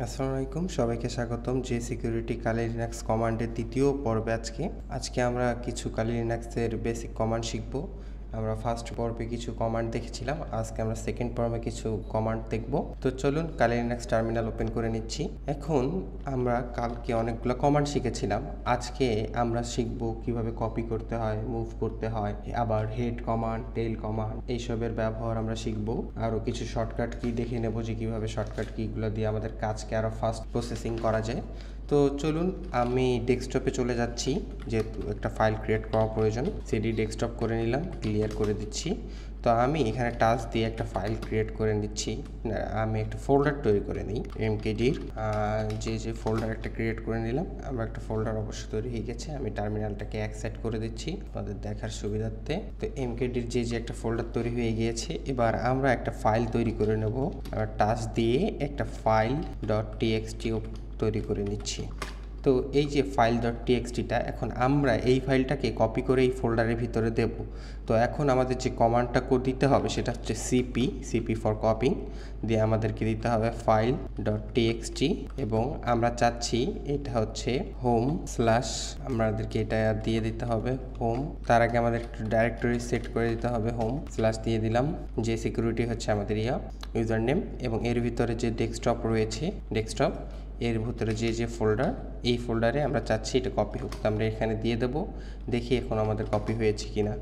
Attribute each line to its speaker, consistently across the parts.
Speaker 1: আসসালামু আলাইকুম, সবাইকে স্বাগতম যে সিকিউরিটি কালি লিনাক্স কমান্ডের দ্বিতীয় পর্বে। আজকে আমরা কিছু কালি লিনাক্সের বেসিক কমান্ড শিখব। আমরা ফার্স্ট পর্বে কিছু কমান্ড দেখেছিলাম, আজকে আমরা সেকেন্ড পর্বে কিছু কমান্ড দেখব। তো চলুন কালি লিনাক্স টার্মিনাল ওপেন করে নিচ্ছি। এখন আমরা কালকে অনেকগুলো কমান্ড শিখেছিলাম, আজকে আমরা শিখব কিভাবে কপি করতে হয়, মুভ করতে হয়, আবার হেড কমান্ড, টেল কমান্ড এইসবের ব্যবহার আমরা শিখব। আরও কিছু শর্টকাট কি দেখে নেব যে কীভাবে শর্টকাট কিগুলো দিয়ে আমাদের কাজকে আরও ফাস্ট প্রসেসিং করা যায়। তো চলুন আমি ডেস্কটপে চলে যাচ্ছি, যেহেতু একটা ফাইল ক্রিয়েট করা প্রয়োজন। সিডি ডেস্কটপ করে নিলাম, ক্লিয়ার করে দিচ্ছি। তো আমি এখানে টাচ দিয়ে একটা ফাইল ক্রিয়েট করে নিচ্ছি। আমি একটা ফোল্ডার তৈরি করে নিই এমকেডির, যে ফোল্ডার একটা ক্রিয়েট করে নিলাম। আমার একটা ফোল্ডার অবশ্য তৈরি হয়ে গেছে। আমি টার্মিনালটাকে অ্যাক্সেপ্ট করে দিচ্ছি আপনাদের দেখার সুবিধার্থে। তো এমকেডির যে একটা ফোল্ডার তৈরি হয়ে গিয়েছে, এবার আমরা একটা ফাইল তৈরি করে নেব। আবার টাচ দিয়ে একটা ফাইল .txt তৈরি করে নিচ্ছি। তো এই যে ফাইল .txtটা, এখন আমরা এই ফাইলটাকে কপি করে এই ফোল্ডারের ভিতরে দেব। তো এখন আমাদের যে কমান্ডটা দিতে হবে সেটা হচ্ছে সিপি ফর কপিং দিয়ে আমাদেরকে দিতে হবে ফাইল .txt, এবং আমরা চাচ্ছি এটা হচ্ছে হোম স্ল্যাশ, আমাদেরকে এটা দিয়ে দিতে হবে হোম। তার আগে আমাদের একটু ডাইরেক্টরি সেট করে দিতে হবে, হোম স্ল্যাশ দিয়ে দিলাম। যে সিকিউরিটি হচ্ছে আমাদের ইউজার নেম, এবং এর ভিতরে যে ডেস্কটপ রয়েছে, ডেস্কটপ এর ভিতরে যে ফোল্ডার, এই ফোল্ডারে আমরা চাচ্ছি এটা কপি হোক। তো আমরা এখানে দিয়ে দেব, দেখি এখন আমাদের কপি হয়েছে কিনা।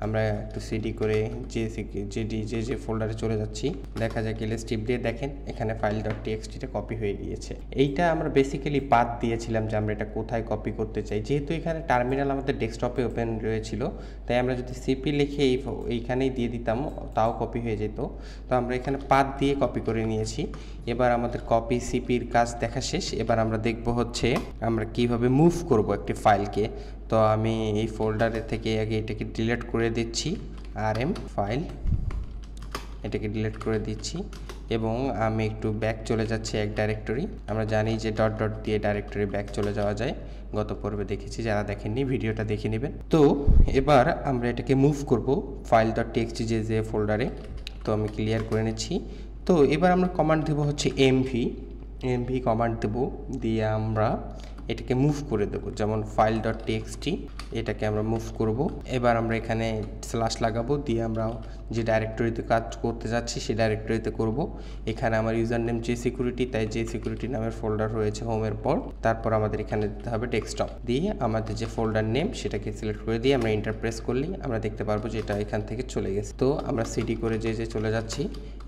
Speaker 1: আমরা একটু সিডি করে যে ফোল্ডারে চলে যাচ্ছি, দেখা যায় এলএস টিপ দিয়ে দেখেন এখানে ফাইল .txtটা কপি হয়ে গিয়েছে। এইটা আমরা বেসিক্যালি পাথ দিয়েছিলাম যে আমরা এটা কোথায় কপি করতে চাই। যেহেতু এখানে টার্মিনাল আমাদের ডেস্কটপে ওপেন রয়েছিল, তাই আমরা যদি সিপি লিখে এইখানেই দিয়ে দিতাম তাও কপি হয়ে যেত। তো আমরা এখানে পাথ দিয়ে কপি করে নিয়েছি। এবার আমাদের কপি সিপির কাজ দেখা শেষ। এবার আমরা দেখব হচ্ছে আমরা কিভাবে মুভ করব একটি ফাইলকে। তো আমি এই ফোল্ডারের থেকে আগে এটাকে ডিলিট করে দিচ্ছি, rm ফাইল, এটাকে ডিলিট করে দিচ্ছি, এবং আমি একটু ব্যাক চলে যাচ্ছি এক ডাইরেক্টরি। আমরা জানি যে ডট দিয়ে ডাইরেক্টরি ব্যাক চলে যাওয়া যায়, গত পর্বে দেখেছি, যারা দেখেননি ভিডিওটা দেখে নেবেন। তো এবার আমরা এটাকে মুভ করব ফাইল .txt যে ফোল্ডারে। তো আমি ক্লিয়ার করে নিচ্ছি। তো এবার আমরা কমান্ড দেব হচ্ছে এমভি কমান্ড দেব, দিয়ে আমরা এটাকে মুভ করে দেব। যেমন ফাইল .txt এটাকে আমরা মুভ করব। এবার আমরা এখানে স্ল্যাশ লাগাবো, দিয়ে আমরা যে ডাইরেক্টরিতে কাজ করতে যাচ্ছি সেই ডাইরেক্টরিতে করব। এখানে আমার ইউজার নেম যে সিকিউরিটি, তাই যে সিকিউরিটি নামের ফোল্ডার রয়েছে হোমের পর, তারপর আমাদের এখানে দিতে হবে ডেস্কটপ, দিয়ে আমাদের যে ফোল্ডার নেম সেটাকে সিলেক্ট করে দিয়ে আমরা এন্টার প্রেস করলেই আমরা দেখতে পারবো যে এটা এখান থেকে চলে গেছে। তো আমরা সিডি করে যে চলে যাচ্ছি,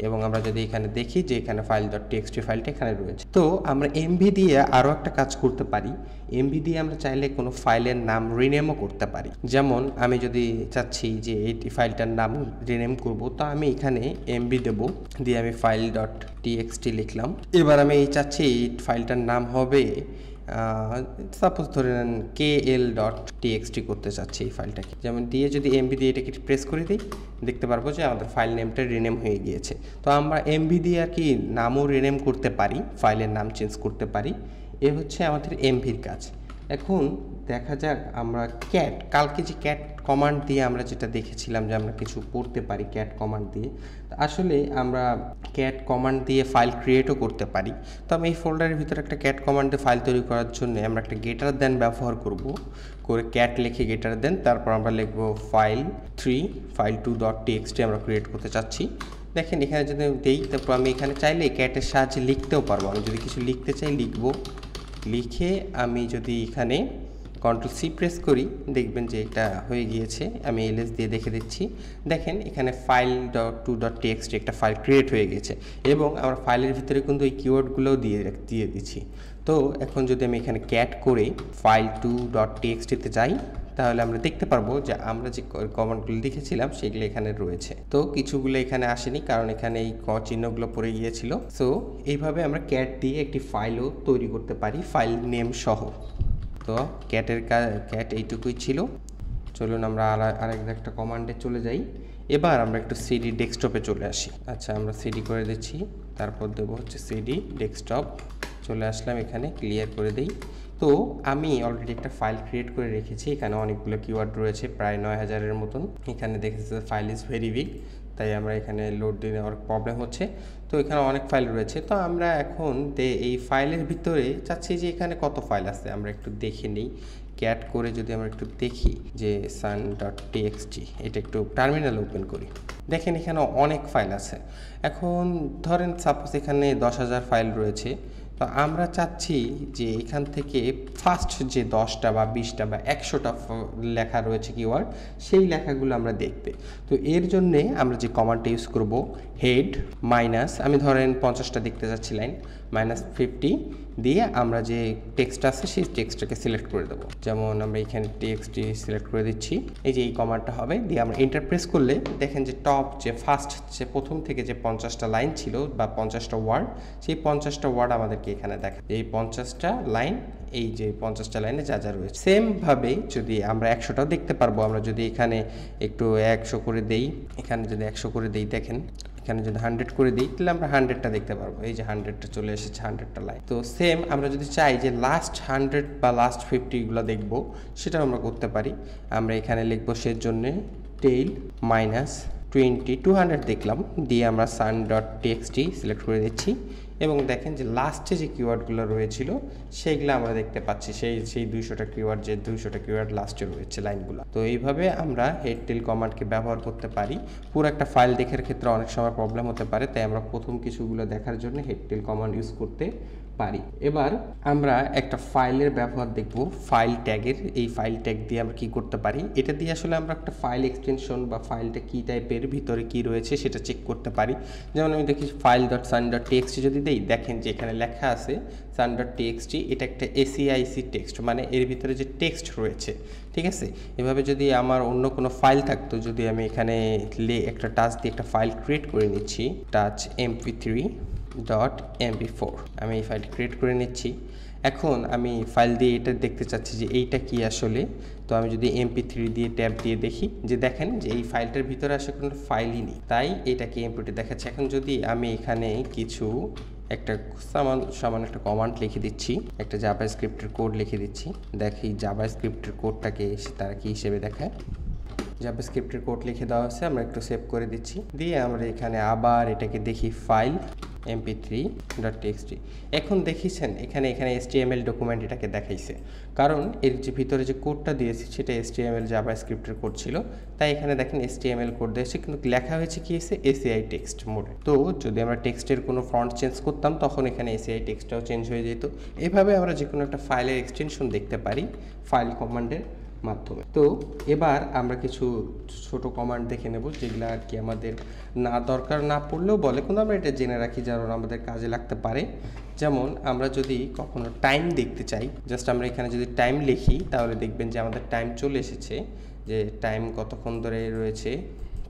Speaker 1: এবং আমরা যদি এখানে দেখি যে এখানে ফাইল .txt ফাইলটা এখানে রয়েছে। তো আমরা এমভি দিয়ে আরও একটা কাজ করতে পারি। এমভি দিয়ে আমরা চাইলে কোনো ফাইলের নাম রিনেমও করতে পারি। যেমন আমি যদি চাচ্ছি যে এই ফাইলটার নাম রিনেম করব, তো আমি এখানে এমভি দেব, দিয়ে আমি ফাইল .txt লিখলাম। এবার আমি চাচ্ছি এই ফাইলটার নাম হবে সাপোজ ধরে নেন kl.txt করতে চাচ্ছি এই ফাইলটাকে। যেমন দিয়ে যদি এমভি দিয়ে এটাকে প্রেস করে দিই, দেখতে পারবো যে আমাদের ফাইল নেমটা রিনেম হয়ে গিয়েছে। তো আমরা এমভি দিয়ে আর কি নামও রিনেম করতে পারি, ফাইলের নাম চেঞ্জ করতে পারি। এ হচ্ছে আমাদের এমভির কাজ। এখন দেখা যাক আমরা কালকে যে ক্যাট কমান্ড দিয়ে আমরা যেটা দেখেছিলাম যে আমরা কিছু করতে পারি ক্যাট কমান্ড দিয়ে, আসলে আমরা ক্যাট কমান্ড দিয়ে ফাইল ক্রিয়েটও করতে পারি। তো আমি এই ফোল্ডারের ভিতরে একটা ক্যাট কমান্ডে ফাইল তৈরি করার জন্য আমরা একটা গেটার দেন ব্যবহার করব, করে ক্যাট লিখে গেটার দেন, তারপর আমরা লিখব ফাইল2.txt আমরা ক্রিয়েট করতে চাচ্ছি। দেখেন এখানে যদি দেই, তারপর আমি এখানে চাইলে ক্যাটের সাহায্যে লিখতেও পারবো। আমি যদি কিছু লিখতে চাই লিখবো, লিখে আমি যদি এখানে Ctrl+C প্রেস করি, দেখবেন যে এটা হয়ে গিয়েছে। আমি ls দিয়ে দেখে দিচ্ছি, দেখেন এখানে ফাইল.2.txt একটা ফাইল ক্রিয়েট হয়ে গেছে, এবং আমরা ফাইলের ভিতরে কিন্তু এই কিওয়ার্ডগুলোও দিয়ে দিচ্ছি। তো এখন যদি আমি এখানে ক্যাট করে ফাইল2.txt-তে যাই, তাহলে আমরা দেখতে পারবো যে আমরা যে কমান্ডগুলো লিখেছিলাম সেগুলো এখানে রয়েছে। তো কিছুগুলো এখানে আসেনি, কারণ এখানে এই চিহ্নগুলো পড়ে গিয়েছিল। সো এইভাবে আমরা ক্যাট দিয়ে একটি ফাইলও তৈরি করতে পারি, ফাইল নেম সহ। তো ক্যাট এইটুকুই ছিল। চলুন আমরা আরেকটা কমান্ডে চলে যাই। এবার আমরা একটু সিডি ডেস্কটপে চলে আসি। আচ্ছা, আমরা সিডি করে দিচ্ছি, তারপর দেবো হচ্ছে সিডি ডেস্কটপ। চলে আসলাম, এখানে ক্লিয়ার করে দিই। তো আমি অলরেডি একটা ফাইল ক্রিয়েট করে রেখেছি, এখানে অনেকগুলো কিওয়ার্ড রয়েছে, প্রায় 9000-এর মতন। এখানে দেখেছে ফাইল ইজ ভেরি বিগ। তাই আমরা এখানে লোড দিতে অনেক প্রবলেম হচ্ছে। তো এখানে অনেক ফাইল রয়েছে, তো আমরা এখন এই ফাইলের ভিতরে চাচ্ছি যে এখানে কত ফাইল আছে আমরা একটু দেখে নিই। ক্যাট করে যদি আমরা একটু দেখি যে sun.txt, এটা একটু টার্মিনাল ওপেন করি, দেখেন এখানে অনেক ফাইল আছে। এখন ধরেন সাপোজ এখানে 10,000 ফাইল রয়েছে, তো আমরা চাচ্ছি যে এখান থেকে ফার্স্ট যে 10টা বা 20টা বা 100টা লেখা রয়েছে কিওয়ার্ড, সেই লেখাগুলো আমরা দেখতে। তো এর জন্যে আমরা যে কমান্ডটা ইউজ করব, হেড মাইনাস, আমি ধরেন 50টা দেখতে চাচ্ছি লাইন, -50 দিয়ে আমরা যে টেক্সট আছে সেই টেক্সটটাকে সিলেক্ট করে দেবো। যেমন আমরা এখানে টেক্সট সিলেক্ট করে দিচ্ছি, এই যে এই কমান্ডটা হবে, দিয়ে আমরা এন্টার প্রেস করলে দেখেন যে টপ যে ফার্স্ট যে প্রথম থেকে যে 50টা লাইন ছিল বা 50টা ওয়ার্ড, সেই 50টা ওয়ার্ড আমাদেরকে এখানে দেখা, এই 50টা লাইন, এই যে 50টা লাইনে যা যা রয়েছে। সেমভাবে যদি আমরা 100টাও দেখতে পারবো, আমরা যদি এখানে একটু 100 করে দেই, এখানে যদি 100 করে দেই, দেখেন এখানে যদি 100 করে দিই তাহলে আমরা 100টা দেখতে পারবো, এই যে 100টা চলে এসেছে, 100টা লাইন। তো সেম আমরা যদি চাই যে লাস্ট 100 বা লাস্ট 50 গুলো দেখবো, সেটাও আমরা করতে পারি। আমরা এখানে লিখবো সের জন্য টেইল -20 200 দেখলাম, দিয়ে আমরা sun.txt সিলেক্ট করে দিচ্ছি এবং দেখেন যে লাস্টে যে কিওয়ার্ডগুলো রয়েছিল সেইগুলো আমরা দেখতে পাচ্ছি, সেই 200টা কিওয়ার্ড, যে 200টা কিওয়ার্ড লাস্টে রয়েছে লাইনগুলো। তো এইভাবে আমরা হেড টেল কমান্ডকে ব্যবহার করতে পারি। পুরো একটা ফাইল দেখার ক্ষেত্রে অনেক সময় প্রবলেম হতে পারে, তাই আমরা প্রথম কিছুগুলো দেখার জন্য হেড টেল কমান্ড ইউজ করতে পারি। এবার আমরা একটা ফাইলের ব্যবহার দেখব, ফাইল ট্যাগের। এই ফাইল ট্যাগ দিয়ে আমরা কি করতে পারি, এটা দিয়ে আসলে আমরা একটা ফাইল এক্সটেনশন বা ফাইলটা কি টাইপের, ভিতরে কি রয়েছে সেটা চেক করতে পারি। যেমন আমি দেখি file.sun.txt যদি দেই, দেখেন যে এখানে লেখা আছে sun.txt, এটা একটা ACIC টেক্সট, মানে এর ভিতরে যে টেক্সট রয়েছে, ঠিক আছে। এভাবে যদি আমার অন্য কোনো ফাইল থাকতো, যদি আমি এখানে একটা টাচ দিয়ে একটা ফাইল ক্রিয়েট করে নিচ্ছি, টাচ mp3.mp4, আমি এই ফাইল ক্রিয়েট করে নিচ্ছি। এখন আমি ফাইল দিয়ে এটা দেখতে চাচ্ছি যে এইটা কি আসলে। তো আমি যদি mp3 দিয়ে ট্যাব দিয়ে দেখি, যে দেখেন যে এই ফাইলটার ভিতরে আসলে কোনো ফাইলই নেই, তাই এটাকে mp3 দেখাচ্ছে। এখন যদি আমি এখানে কিছু একটা সামান্য একটা কমান্ড লিখে দিচ্ছি, একটা জাভাস্ক্রিপ্টের কোড লিখে দিচ্ছি, দেখি জাভাস্ক্রিপ্টের কোডটাকে তারা কি হিসেবে দেখায়। জাভাস্ক্রিপ্টের কোড লিখে দেওয়া আছে, আমরা একটু সেভ করে দিচ্ছি, দিয়ে আমরা এখানে আবার এটাকে দেখি ফাইল mp3.txt। এখন দেখিছেন এখানে HTML ডকুমেন্ট এটাকে দেখাইছে, কারণ এর যে ভিতরে যে কোডটা দিয়েছি সেটা HTML জাভাস্ক্রিপ্টের কোড ছিল, তাই এখানে দেখেন HTML কোড দিয়েছে, কিন্তু লেখা হয়েছে কি এসে ACI টেক্সট মোডে। তো যদি আমরা টেক্সটের কোনো ফন্ট চেঞ্জ করতাম, তখন এখানে ACI টেক্সটটাও চেঞ্জ হয়ে যেত। এভাবে আমরা যে কোনো একটা ফাইলের এক্সটেনশন দেখতে পারি ফাইল কমান্ডের মাধ্যমে। তো এবার আমরা কিছু ছোট কমান্ড দেখে নেব, যেগুলো আর কি আমাদের না দরকার না পড়লেও বলে, কিন্তু আমরা এটা জেনে রাখি যেন আমাদের কাজে লাগতে পারে। যেমন আমরা যদি কখনো টাইম দেখতে চাই, জাস্ট আমরা এখানে যদি টাইম লিখি, তাহলে দেখবেন যে আমাদের টাইম চলে এসেছে, যে টাইম কতক্ষণ ধরে রয়েছে,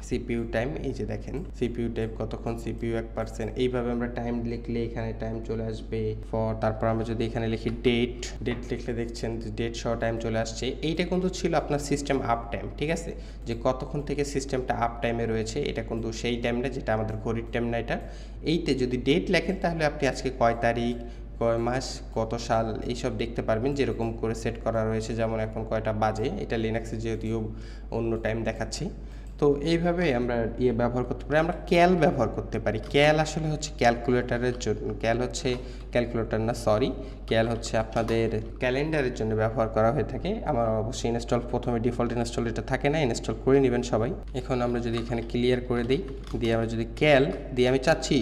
Speaker 1: CPU টাইম, এই যে দেখেন CPU টাইম কতক্ষণ, CPU 1%, এইভাবে আমরা টাইম লিখলে এখানে টাইম চলে আসবে। তারপর আমরা যদি এখানে লিখি ডেট লিখলে দেখছেন ডেট সহ টাইম চলে আসছে। এইটা কিন্তু ছিল আপনার সিস্টেম আপ টাইম, ঠিক আছে, যে কতক্ষণ থেকে সিস্টেমটা আপ টাইমে রয়েছে, এটা কিন্তু সেই টাইমটা যেটা আমাদের ঘড়ির টাইম না। এইতে যদি ডেট লেখেন তাহলে আপনি আজকে কয় তারিখ, কয় মাস, কত সাল, এইসব দেখতে পারবেন, যেরকম করে সেট করা রয়েছে। যেমন এখন কয়টা বাজে, এটা লিনাক্সে যেহেতু অন্য টাইম দেখাচ্ছি। তো এইভাবে আমরা ব্যবহার করতে পারি। আমরা ক্যাল ব্যবহার করতে পারি। ক্যাল আসলে হচ্ছে ক্যালকুলেটরের জন্য, ক্যাল হচ্ছে ক্যালকুলেটর না, সরি, ক্যাল হচ্ছে আপনাদের ক্যালেন্ডারের জন্য ব্যবহার করা হয়ে থাকে। আমার অবশ্যই ইনস্টল, প্রথমে ডিফল্ট ইনস্টল এটা থাকে না, ইনস্টল করে নেবেন সবাই। এখন আমরা যদি এখানে ক্লিয়ার করে দিই, দিয়ে আমরা যদি ক্যাল দিয়ে, আমি চাচ্ছি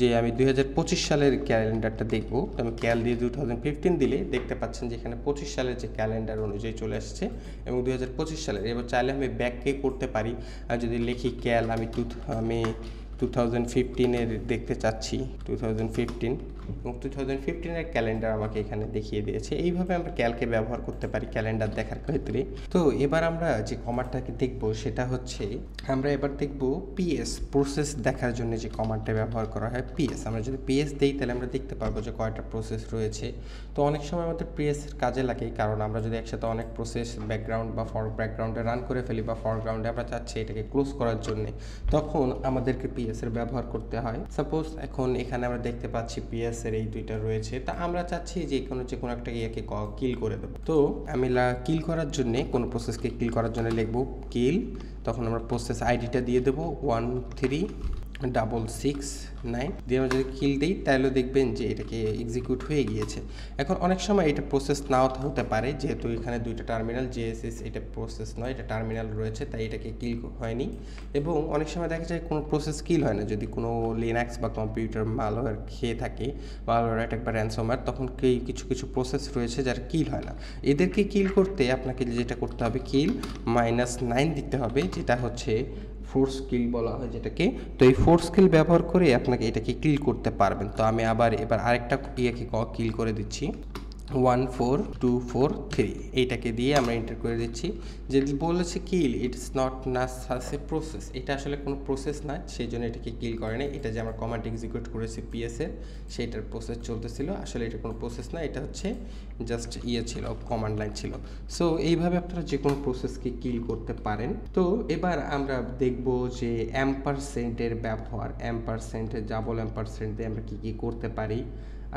Speaker 1: যে আমি 2025 সালের ক্যালেন্ডারটা দেখব, তো আমি ক্যাল দিয়ে 2015 দিলে দেখতে পাচ্ছেন যে এখানে 25 সালের যে ক্যালেন্ডার অনুযায়ী চলে আসছে এবং 2025 সালের। এবার চাইলে আমি ব্যাককে করতে পারি, আর যদি লিখি ক্যাল আমি 2015-এর দেখতে চাচ্ছি, 2015 এবং 2015-এর ক্যালেন্ডার আমাকে এখানে দেখিয়ে দিয়েছে। এইভাবে আমরা ক্যালকে ব্যবহার করতে পারি ক্যালেন্ডার দেখার ক্ষেত্রে। তো এবার আমরা যে কমান্ডটাকে দেখব সেটা হচ্ছে, আমরা এবার দেখব PS, প্রসেস দেখার জন্য যে কমান্ডটা ব্যবহার করা হয় PS। আমরা যদি PS দিই তাহলে আমরা দেখতে পারবো যে কয়টা প্রসেস রয়েছে। তো অনেক সময় আমাদের PS কাজে লাগে, কারণ আমরা যদি একসাথে অনেক প্রসেস ব্যাকগ্রাউন্ড বা ব্যাকগ্রাউন্ডে রান করে ফেলি, বা ফরগ্রাউন্ডে আমরা চাচ্ছি এটাকে ক্লোজ করার জন্য, তখন আমাদেরকে পিএস এর ব্যবহার করতে হয়। সাপোজ এখন এখানে আমরা দেখতে পাচ্ছি পিএস এর এই দুইটা রয়েছে, তা আমরা চাচ্ছি যে কোনো একটা ইয়াকে কিল করে দেবো। তো আমি কিল করার জন্য কোনো প্রসেসকে কিল করার জন্য লিখবো কিল, তখন আমরা প্রসেস আইডিটা দিয়ে দেবো 13669 দিয়ে আমরা যদি কিল দিই তাহলে দেখবেন যে এটাকে এক্সিকিউট হয়ে গিয়েছে। এখন অনেক সময় এটা প্রসেস নাও হতে পারে, যেহেতু এখানে দুইটা টার্মিনাল জেএসএস, এটা প্রসেস নয়, এটা টার্মিনাল রয়েছে, তাই এটাকে কিল হয়নি। এবং অনেক সময় দেখা যায় কোনো প্রসেস কিল হয় না, যদি কোনো লিনাক্স বা কম্পিউটার ম্যালওয়্যার খেয়ে থাকে, ম্যালওয়্যার অ্যাটাক বা র্যানসমওয়্যার, তখন কিছু প্রসেস রয়েছে যার কিল হয় না। এদেরকে কিল করতে আপনাকে যেটা করতে হবে, কিল -9 দিতে হবে, যেটা হচ্ছে ফোর্স কিল বলা হয় যেটাকে। তো এই ফোর্স কিল ব্যবহার করে আপনাকে এটাকে কিল করতে পারবেন। তো আমি এবার আরেকটা ইয়াকে কিল করে দিচ্ছি 14243, এইটাকে দিয়ে আমরা এন্টার করে দিচ্ছি। যদি বলেছে কিল, ইটস নট এ প্রসেস, এটা আসলে কোনো প্রসেস না, সেই জন্য এটাকে কিল করে না। এটা যে আমরা কমান্ড এক্সিকিউট করেছি পিএস এর, সেইটার প্রসেস চলতেছিল, আসলে এটা কোনো প্রসেস না, এটা হচ্ছে জাস্ট ছিল, কমান্ড লাইন ছিল। সো এইভাবে আপনারা যে কোনো প্রসেসকে কিল করতে পারেন। তো এবার আমরা দেখব যে অ্যাম্পারসেন্টের ব্যবহার, অ্যাম্পারসেন্টের ডাবল অ্যাম্পারসেন্ট দিয়ে আমরা কী করতে পারি।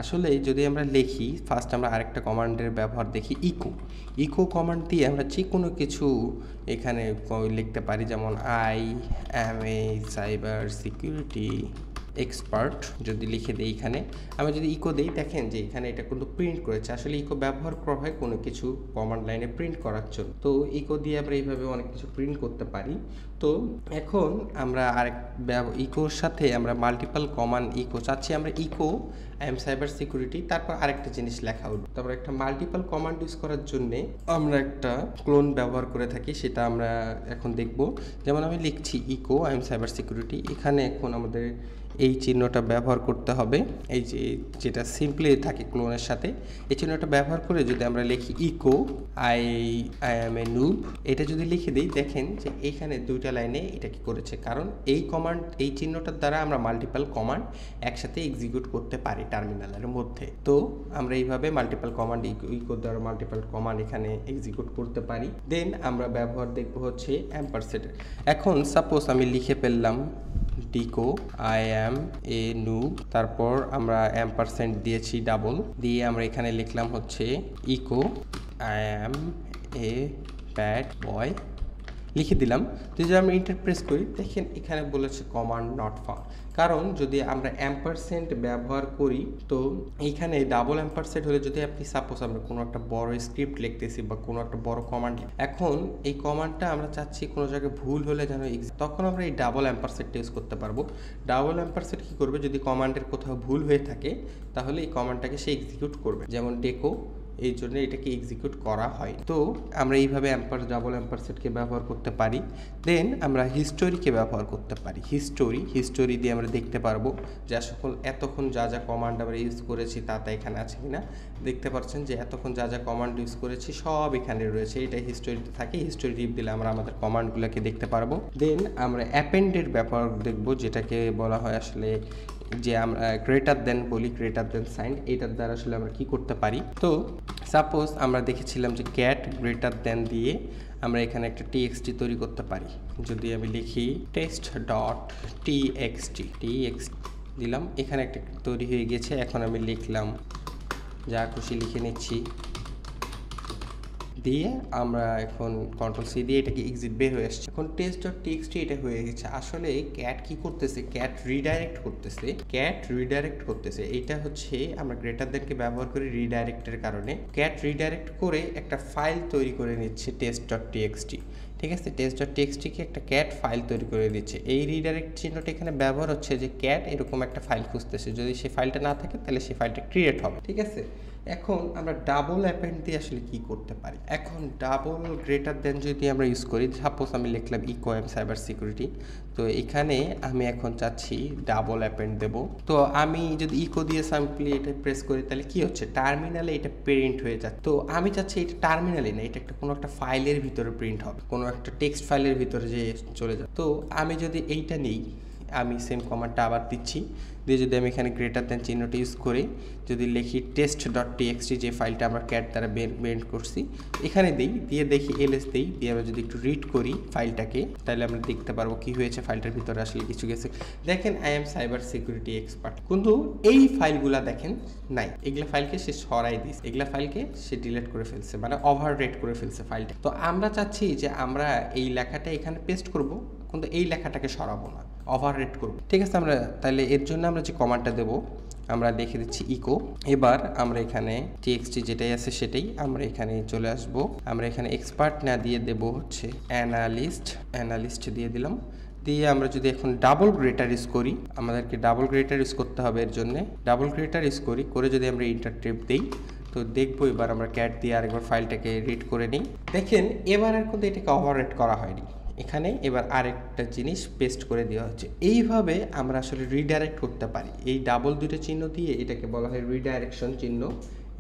Speaker 1: আসলে যদি আমরা লিখি, ফার্স্ট আমরা আরেকটা কমান্ডের ব্যবহার দেখি, ইকো কমান্ড দিয়ে আমরা যে কোনো কিছু এখানে লিখতে পারি, যেমন I am A cyber security expert যদি লিখে দিই এখানে, আমি যদি ইকো দিই, দেখেন যে এখানে এটা কিন্তু প্রিন্ট করেছে। আসলে ইকো ব্যবহার করা হয় কোনো কিছু কমান্ড লাইনে প্রিন্ট করার জন্য। তো ইকো দিয়ে আমরা এইভাবে অনেক কিছু প্রিন্ট করতে পারি। তো এখন আমরা ইকোর সাথে আমরা মাল্টিপল কমান্ড ইকো চাচ্ছি, আমরা echo I am cyber security, তারপর আরেকটা জিনিস লেখা উঠবে। তারপর একটা মাল্টিপল কমান্ড ইউজ করার জন্য আমরা একটা ক্লোন ব্যবহার করে থাকি, সেটা আমরা এখন দেখব। যেমন আমি লিখছি echo I am cyber security, এখানে এখন আমাদের এই চিহ্নটা ব্যবহার করতে হবে, এই যেটা সিম্পলি থাকে ক্লোনের সাথে, এই চিহ্নটা ব্যবহার করে যদি আমরা লিখি echo I am a noob, এটা যদি লিখে দিই, দেখেন যে এইখানে দুইটা লাইনে এটা কি করেছে, কারণ এই চিহ্নটার দ্বারা আমরা মাল্টিপল কমান্ড একসাথে এক্সিকিউট করতে পারি টার্মিনালের মধ্যে। তো আমরা এইভাবে মাল্টিপল কমান্ড ইকো দ্বারা মাল্টিপল কমান্ড এখানে এক্সিকিউট করতে পারি। দেন আমরা ব্যবহার দেখব হচ্ছে অ্যাম্পারসেন্টের। এখন সাপোজ আমি লিখে ফেললাম ডিকো আই অ্যাম এ নুব, তারপর আমরা অ্যাম্পারসেন্ট দিয়েছি ডাবল, দিয়ে আমরা এখানে লিখলাম হচ্ছে echo I am a bad boy, লিখে দিলাম। তো যদি আমরা এন্টার প্রেস করি, দেখেন এখানে বলেছে কমান্ড নট ফাউন্ড, কারণ যদি আমরা অ্যাম্পারসেন্ট ব্যবহার করি, তো এইখানে ডাবল অ্যাম্পারসেন্ট হলে, যদি আপনি সাপোজ আমরা কোনো একটা বড় স্ক্রিপ্ট লিখতেছি বা কোনো একটা বড় কমান্ড, এখন এই কমান্ডটা আমরা চাচ্ছি কোনো জায়গায় ভুল হলে যেন, তখন আমরা এই ডাবল অ্যাম্পারসেন্টটা ইউজ করতে পারবো। ডাবল অ্যাম্পারসেন্ট কী করবে, যদি কমান্ডের কোথাও ভুল হয়ে থাকে, তাহলে এই কমান্ডটাকে সে এক্সিকিউট করবে, যেমন ডেকো, এই জন্য এটাকে এক্সিকিউট করা হয়। তো আমরা এইভাবে ডাবল অ্যাম্পারসেন্টকে ব্যবহার করতে পারি। দেন আমরা হিস্টোরিকে ব্যবহার করতে পারি। হিস্টোরি দিয়ে আমরা দেখতে পারবো যে এতক্ষণ যা কমান্ড আমরা ইউজ করেছি তা এখানে আছে কিনা। দেখতে পাচ্ছেন যে এতক্ষণ যা কমান্ড ইউজ করেছি সব এখানে রয়েছে, এটা হিস্টোরিতে থাকে। হিস্টোরি টিপ দিলে আমরা আমাদের কমান্ডগুলোকে দেখতে পারবো। দেন আমরা অ্যাপেন্ডের ব্যাপার দেখবো, যেটাকে বলা হয় আসলে যে আমরা গ্রেটার দেন বলি, গ্রেটার দেন সাইন, এটার দ্বারা আসলে আমরা কি করতে পারি। তো সাপোজ আমরা দেখেছিলাম যে ক্যাট গ্রেটার দেন দিয়ে আমরা এখানে একটা টিএক্সটি তৈরি করতে পারি। যদি আমি লিখি test.txt দিলাম, এখানে একটা তৈরি হয়ে গেছে। এখন আমি লিখলাম, যা খুশি লিখে নিচ্ছি, দিয়ে আমরা এখন Ctrl+C দিয়ে এটাকে এক্সিট বের হয়ে আসছে। এখন test.txt এটা হয়ে গেছে। আসলে ক্যাট কি করতেছে, ক্যাট রিডাইরেক্ট করতেছে। এটা হচ্ছে আমরা গ্রেটার দেনকে ব্যবহার করি রিডাইরেক্টের কারণে। ক্যাট রিডাইরেক্ট করে একটা ফাইল তৈরি করে নিচ্ছে test.txt, ঠিক আছে। test.txt কে একটা ক্যাট ফাইল তৈরি করে দিচ্ছে। এই রিডাইরেক্ট চিহ্নটা এখানে ব্যবহার হচ্ছে যে ক্যাট এরকম একটা ফাইল খুঁজতেছে, যদি সেই ফাইলটা না থাকে তাহলে সেই ফাইলটা ক্রিয়েট হবে, ঠিক আছে। এখন আমরা ডাবল অ্যাপেন্ড দিয়ে আসলে কি করতে পারি। এখন ডাবল গ্রেটার দেন যদি আমরা ইউজ করি, সাপোজ আমি লিখলাম echo I am cyber security, তো এখানে আমি এখন চাচ্ছি ডাবল অ্যাপেন্ড দেব। তো আমি যদি ইকো দিয়ে সিম্পলি এটা প্রেস করি, তাহলে কি হচ্ছে, টার্মিনালে এটা প্রিন্ট হয়ে যাচ্ছে। তো আমি চাচ্ছি এটা টার্মিনালে না, এটা কোনো একটা ফাইলের ভিতরে প্রিন্ট হবে, কোনো একটা টেক্সট ফাইলের ভিতরে যে চলে যায়। তো আমি যদি এইটা নিই, আমি সেম কমান্ডটা আবার দিচ্ছি, দিয়ে যদি আমি এখানে গ্রেটার দ্যান চিহ্নটা ইউজ করে যদি লিখি test.txt যে ফাইলটা আমরা ক্যাট দ্বারা বের করছি এখানে দিয়ে দেখি ls দিয়ে আমরা যদি একটু রিড করি ফাইলটাকে তাহলে আমরা দেখতে পারবো কি হয়েছে, ফাইলটার ভিতরে আসলে কিছু গেছে। দেখেন I am cyber security expert, কিন্তু এই ফাইলগুলা দেখেন নাই, এগুলা ফাইলকে সে সরাই দিয়েছে, এগুলা ফাইলকে সে ডিলিট করে ফেলছে, মানে ওভাররাইট করে ফেলছে ফাইলটা। তো আমরা চাচ্ছি যে আমরা এই লেখাটা এখানে পেস্ট করব, কিন্তু এই লেখাটাকে সরাবো না, ওভাররাইট করব। ঠিক আছে, আমরা তাহলে এর জন্য আমরা যে কমান্ডটা দেবো আমরা দেখে দিচ্ছি ইকো। এবার আমরা এখানে টিএক্সটি যেটাই আছে সেটাই আমরা এখানে চলে আসব। আমরা এখানে এক্সপার্ট না দিয়ে দেব হচ্ছে অ্যানালিস্ট দিয়ে দিলাম। দিয়ে আমরা যদি এখন ডাবল গ্রেটার ইউজ করি, আমাদেরকে ডাবল গ্রেটার ইউজ করতে হবে, এর জন্য ডাবল গ্রেটার ইউজ করে যদি আমরা ইন্টার টেপ দিই তো দেখবো এবার আমরা ক্যাট দিয়ে আরেকবার ফাইলটাকে রিড করে নিই। দেখেন এবার আর কিন্তু এটাকে ওভাররাইট করা হয়নি, এখানে এবার আরেকটা জিনিস পেস্ট করে দেওয়া হচ্ছে। এইভাবে আমরা আসলে রিডাইরেক্ট করতে পারি, এই ডাবল দুটো চিহ্ন দিয়ে এটাকে বলা হয় রিডাইরেকশন চিহ্ন।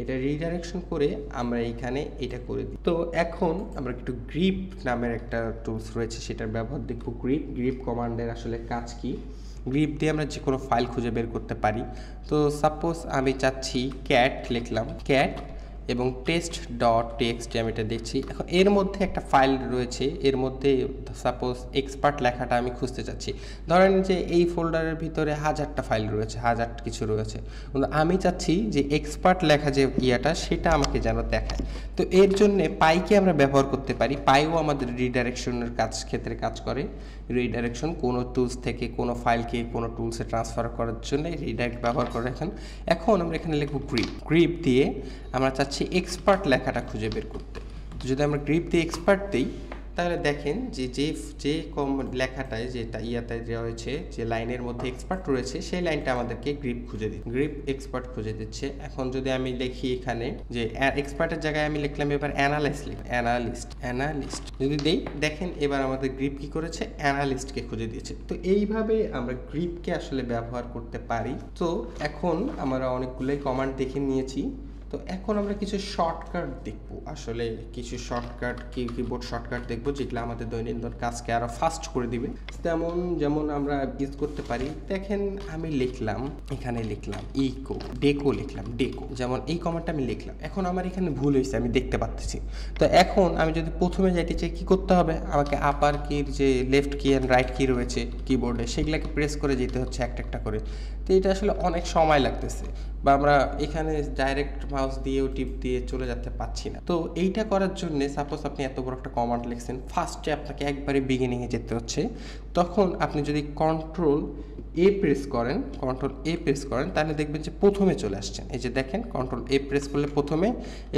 Speaker 1: এটা রিডাইরেকশন করে আমরা এইখানে এটা করে দিই। তো এখন আমরা একটু গ্রিপ নামের একটা টুলস রয়েছে সেটার ব্যবহার দেখবো। গ্রিপ কমান্ডের আসলে কাজ কি। গ্রিপ দিয়ে আমরা যে কোনো ফাইল খুঁজে বের করতে পারি। তো সাপোজ আমি চাচ্ছি ক্যাট লিখলাম, ক্যাট এবং test.txt আমি এটা দেখছি। এখন এর মধ্যে একটা ফাইল রয়েছে, এর মধ্যে সাপোজ এক্সপার্ট লেখাটা আমি খুঁজতে চাচ্ছি। ধরেন যে এই ফোল্ডারের ভিতরে 1000টা ফাইল রয়েছে, 1000 কিছু রয়েছে, কিন্তু আমি চাচ্ছি যে এক্সপার্ট লেখা যে ইয়াটা সেটা আমাকে যেন দেখায়। তো এর জন্যে পাইকে আমরা ব্যবহার করতে পারি। পাইও আমাদের রিডাইরেকশনের ক্ষেত্রে কাজ করে। রিডাইরেকশন কোনো টুলস থেকে কোনো ফাইলকে কোনো টুলসে ট্রান্সফার করার জন্য রিডাইরেক্ট ব্যবহার করে। এখন আমরা এখানে লিখব গ্রিপ দিয়ে আমরা চাচ্ছি এক্সপার্ট লেখাটা খুঁজে বের করতে। তো যদি আমরা গ্রিপ দিয়ে এক্সপার্ট দিই তাহলে দেখেন যে লেখাটায় যেটা ইয়াতে রয়েছে, যে লাইনের মধ্যে এক্সপার্ট রয়েছে সেই লাইনটা আমাদেরকে গ্রিপ এক্সপার্ট খুঁজে দিচ্ছে। এখন যদি আমি লিখি এখানে যে এক্সপার্টের জায়গায় আমি লিখলাম এবার অ্যানালিস্ট যদি দেই, দেখেন এবার আমাদের গ্রিপ কি করেছে, অ্যানালিস্টকে খুঁজে দিয়েছে। তো এইভাবে আমরা গ্রিপকে আসলে ব্যবহার করতে পারি। তো এখন আমরা অনেকগুলোই কমান্ড দেখে নিয়েছি। তো এখন আমরা কিছু শর্টকাট দেখব, আসলে কিছু শর্টকাট কিবোর্ড শর্টকাট দেখব যেগুলো আমাদের দৈনন্দিন কাজকে আরো ফাস্ট করে দিবে। যেমন আমরা ইউজ করতে পারি, দেখেন আমি এখানে লিখলাম ডেকো, যেমন এই কমান্ডটা আমি লিখলাম। এখন আমার এখানে ভুল হয়েছে আমি দেখতে পাচ্ছি। তো এখন আমি যদি প্রথমে যাইতে চাই কি করতে হবে, আমাকে আপার কির যে লেফট কি এন্ড রাইট কি রয়েছে কিবোর্ডে সেগুলোকে প্রেস করে যেতে হচ্ছে একটা করে। তো এটা আসলে অনেক সময় লাগতেছে, বা আমরা এখানে ডাইরেক্ট মাউস দিয়েও টিপ দিয়ে চলে যেতে পারছি না। তো এইটা করার জন্য সাপোজ আপনি এত বড় একটা কমান্ড লিখছেন, ফার্স্টে আপনাকে একবারে বিগিনিংয়ে যেতে হচ্ছে। তখন আপনি যদি কন্ট্রোল এ প্রেস করেন তাহলে দেখবেন যে প্রথমে চলে আসছেন। এই যে দেখেন কন্ট্রোল এ প্রেস করলে প্রথমে,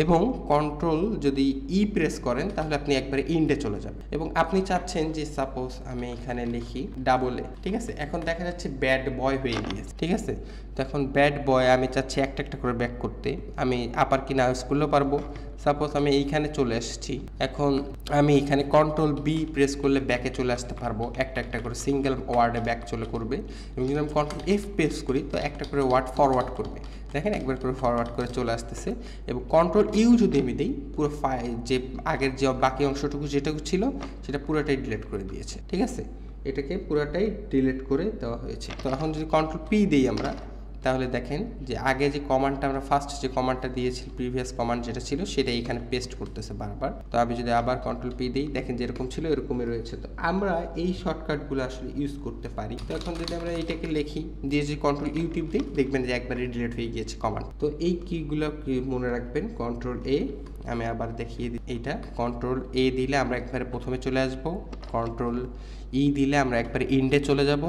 Speaker 1: এবং কন্ট্রোল যদি ই প্রেস করেন তাহলে আপনি একবারে ইন্ডে চলে যাবেন। এবং আপনি চাচ্ছেন যে সাপোজ আমি এখানে লিখি ডাবল এ, ঠিক আছে, এখন দেখা যাচ্ছে ব্যাড বয় হয়ে গিয়েছে, ঠিক আছে। তো এখন ব্যাড বয় আমি চাচ্ছি একটা করে ব্যাক করতে, আমি আপার কি না ইউজ করলেও পারবো। সাপোজ আমি এইখানে চলে এসেছি, এখন আমি এখানে কন্ট্রোল বি প্রেস করলে ব্যাকে চলে আসতে পারবো, একটা করে সিঙ্গেল ওয়ার্ডে ব্যাক চলে করবে। এবং যদি আমি কন্ট্রোল এফ প্রেস করি তো একটা করে ওয়ার্ড ফরওয়ার্ড করবে, দেখেন একবার করে ফরওয়ার্ড করে চলে আসতেছে। এবং কন্ট্রোল ইউ যদি আমি দিই পুরো ফাইল যে আগের যে বাকি অংশটুকু যেটুকু ছিল সেটা পুরোটাই ডিলিট করে দিয়েছে, ঠিক আছে, এটাকে পুরোটাই ডিলিট করে দেওয়া হয়েছে। তো এখন যদি কন্ট্রোল পি দিই আমরা তাহলে দেখেন যে আগে যে কমান্ডটা আমরা ফার্স্ট যে কমান্ডটা দিয়েছি প্রিভিয়াস কমান্ড যেটা ছিল সেটা এখানে পেস্ট করতেছে বারবার। তো আমি যদি আবার কন্ট্রোল পি দিই দেখেন যেরকম ছিল এরকমই রয়েছে। তো আমরা এই শর্টকাটগুলো আসলে ইউজ করতে পারি। তো এখন যদি আমরা এইটাকে লিখি দিয়ে যে কন্ট্রোল ইউটিউব দিই দেখবেন যে একবারে ডিলিট হয়ে গিয়েছে কমান্ড। তো এই কিগুলো মনে রাখবেন, কন্ট্রোল এ, আমি আবার দেখিয়ে দিই, এইটা কন্ট্রোল এ দিলে আমরা একবারে প্রথমে চলে আসব, কন্ট্রোল ই দিলে আমরা একবারে ইন্ডে চলে যাব,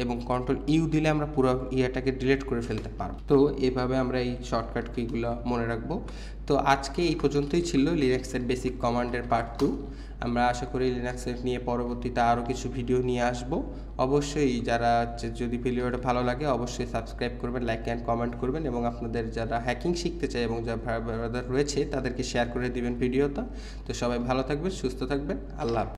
Speaker 1: এবং কন্ট্রোল ইউ দিলে আমরা পুরো ইয়াটাকে ডিলিট করে ফেলতে পারবো। তো এভাবে আমরা এই শর্টকাট কিগুলো মনে রাখবো। তো আজকে এই পর্যন্তই ছিল লিনাক্সের বেসিক কমান্ডের পার্ট 2। আমরা আশা করি লিনাক্সের নিয়ে পরবর্তীতে আরও কিছু ভিডিও নিয়ে আসব। অবশ্যই যারা যদি ভিডিওটা ভালো লাগে অবশ্যই সাবস্ক্রাইব করবেন, লাইক অ্যান্ড কমেন্ট করবেন, এবং আপনাদের যারা হ্যাকিং শিখতে চায় এবং যারা ব্রাদার রয়েছে তাদেরকে শেয়ার করে দিবেন ভিডিওটা। তো সবাই ভালো থাকবেন, সুস্থ থাকবেন, আল্লাহ হাফেজ।